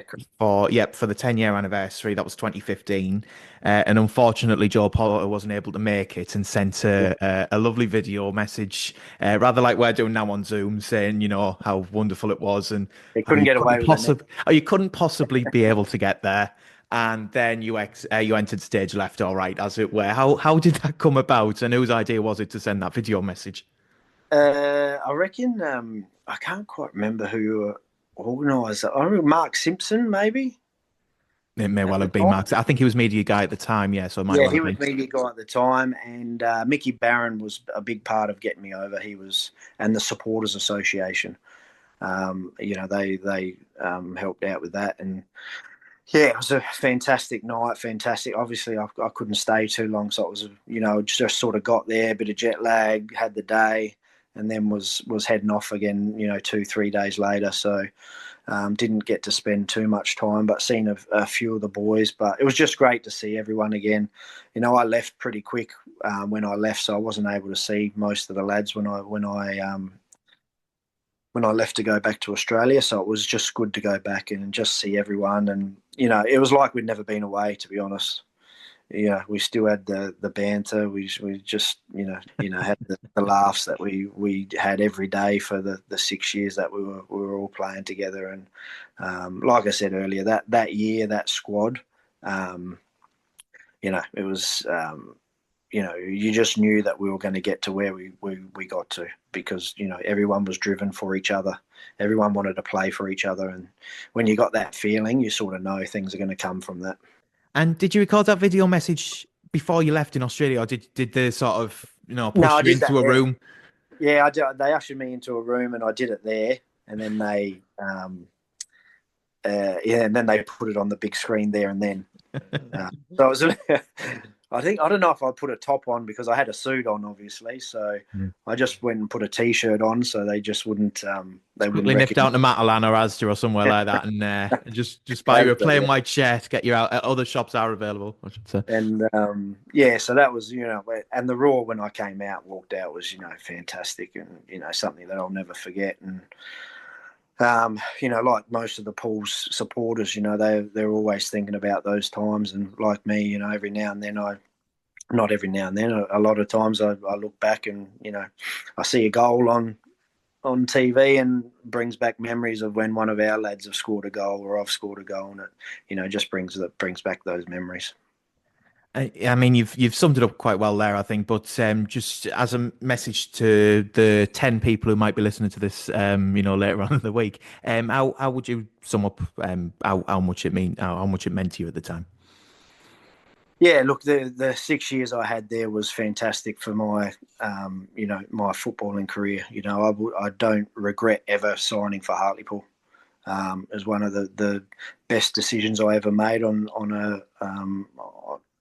um, Yeah. for the 10-year anniversary. That was 2015, and unfortunately, Joe Potter wasn't able to make it and sent a lovely video message, rather like we're doing now on Zoom, saying how wonderful it was and They how couldn't get away with it now. you couldn't possibly be able to get there. And then you entered stage left, all right, as it were. How did that come about, and whose idea was it to send that video message? I reckon I can't quite remember who organised it. I remember Mark Simpson, maybe. It may at well the have been time. Mark. I think he was media guy at the time, yeah, so it might Yeah, well he have was been. media guy at the time, and Mickey Barron was a big part of getting me over. He was, and the Supporters Association. They helped out with that, and yeah, it was a fantastic night. Fantastic. Obviously, I couldn't stay too long, so it was just sort of got there, a bit of jet lag, had the day, and then was heading off again. 2 3 days later, so didn't get to spend too much time, but seen a few of the boys. But it was just great to see everyone again. I left pretty quick when I left, so I wasn't able to see most of the lads when I left to go back to Australia. So it was just good to go back and just see everyone. And, it was like we'd never been away, to be honest. Yeah, we still had the banter. We just had the laughs that we had every day for the 6 years that we were all playing together. And like I said earlier, that year, that squad, it was you just knew that we were going to get to where we got to, because everyone was driven for each other. Everyone wanted to play for each other, and when you got that feeling, you sort of know things are going to come from that. And did you record that video message before you left in Australia, or did they sort of, No, push I you did that into a there. room? Yeah, I did. They ushered me into a room, and I did it there, and then they put it on the big screen there and then. So it was, I don't know if I put a top on because I had a suit on, obviously. So Mm. I just went and put a t-shirt on, so they just wouldn't they wouldn't Quickly nipped down recognize. to Matalan or Asda or somewhere like that, and just buy you a plain Yeah. white shirt, get you out. Other shops are available, I should say. And yeah, so that was and the Raw when I came out, walked out was fantastic, and something that I'll never forget. And like most of the Paul's supporters, they're always thinking about those times, and like me, every now and then not every now and then, a lot of times I look back and I see a goal on TV and brings back memories of when one of our lads have scored a goal or I've scored a goal, and it just brings back those memories. I mean, you've summed it up quite well there, I think. But just as a message to the 10 people who might be listening to this, later on in the week, how would you sum up how much how much it meant to you at the time? Yeah, look, the 6 years I had there was fantastic for my my footballing career. I don't regret ever signing for Hartlepool. It was one of the best decisions I ever made on a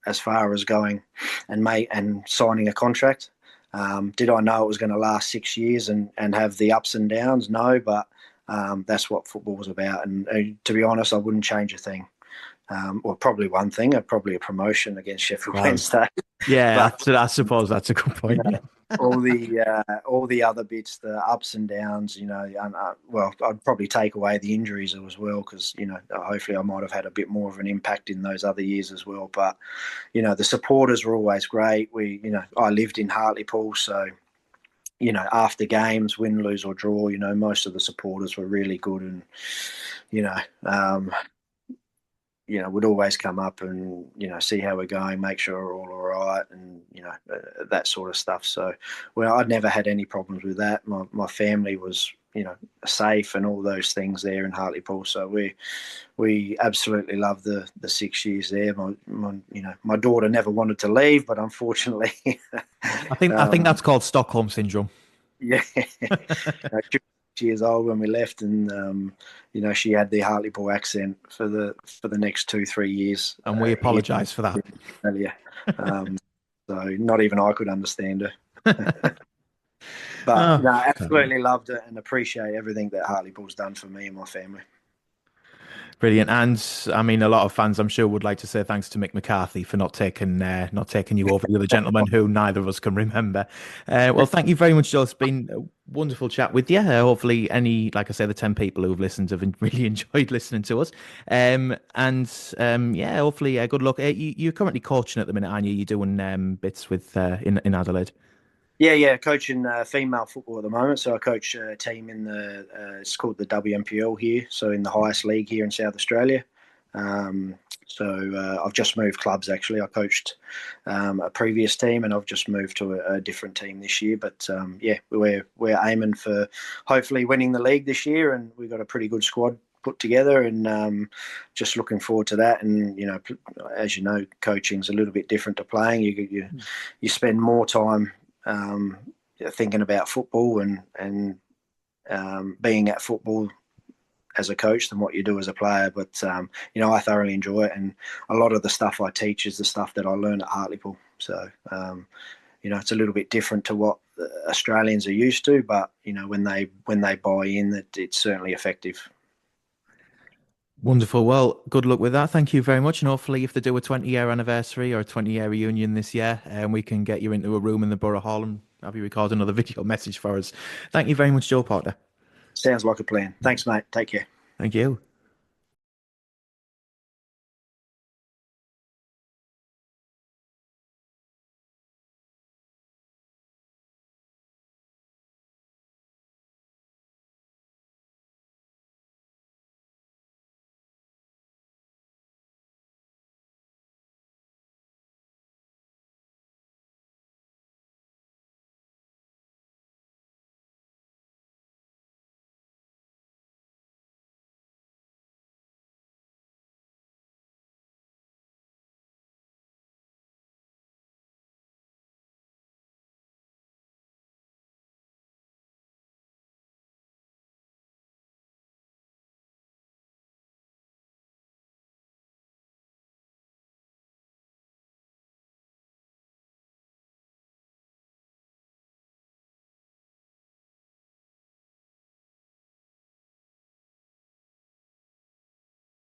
as far as going and signing a contract. Did I know it was going to last 6 years and have the ups and downs? No, but that's what football was about. And to be honest, I wouldn't change a thing. Well, probably one thing, probably a promotion against Sheffield Wow. Wednesday, Yeah, but I suppose that's a good you point. know, Yeah. all the other bits, the ups and downs, and, well, I'd probably take away the injuries as well, because hopefully I might have had a bit more of an impact in those other years as well. But the supporters were always great. I lived in Hartlepool, so after games, win, lose or draw, most of the supporters were really good, and you know. Um, would always come up and see how we're going, make sure we're all right, and that sort of stuff. So, well, I'd never had any problems with that. My family was safe and all those things there in Hartlepool. So we absolutely loved the 6 years there. My daughter never wanted to leave, but unfortunately, I think that's called Stockholm syndrome. yeah, she was 6 years old when we left, and she had the Hartlepool accent for the next 2 3 years And we here apologise for that. in Australia. So not even I could understand her. But Oh, no, fair enough. absolutely loved it and appreciate everything that Hartlepool's done for me and my family. Brilliant. And I mean, a lot of fans, I'm sure, would like to say thanks to Mick McCarthy for not taking you over the other gentleman who neither of us can remember. Well, thank you very much, Joe. It's been a wonderful chat with you. Hopefully, like I say, the 10 people who've listened have really enjoyed listening to us. Yeah, hopefully, good luck. You're currently coaching at the minute, aren't you? You're doing bits with in Adelaide. Yeah, coaching female football at the moment. So I coach a team in it's called the WMPL here, so in the highest league here in South Australia. Um, so I've just moved clubs actually. I coached a previous team, and I've just moved to a different team this year. But yeah, we're aiming for hopefully winning the league this year, and we've got a pretty good squad put together, and just looking forward to that. And as you know, coaching's a little bit different to playing. You spend more time thinking about football and being at football as a coach than what you do as a player. But I thoroughly enjoy it, and a lot of the stuff I teach is the stuff that I learned at Hartlepool. So it's a little bit different to what Australians are used to, but when they buy in, it's certainly effective. Wonderful. Well, good luck with that. Thank you very much. And hopefully, if they do a 20-year anniversary or a 20-year reunion this year, we can get you into a room in the Borough Hall and have you record another video message for us. Thank you very much, Joe Porter. Sounds like a plan. Thanks, mate. Take care. Thank you.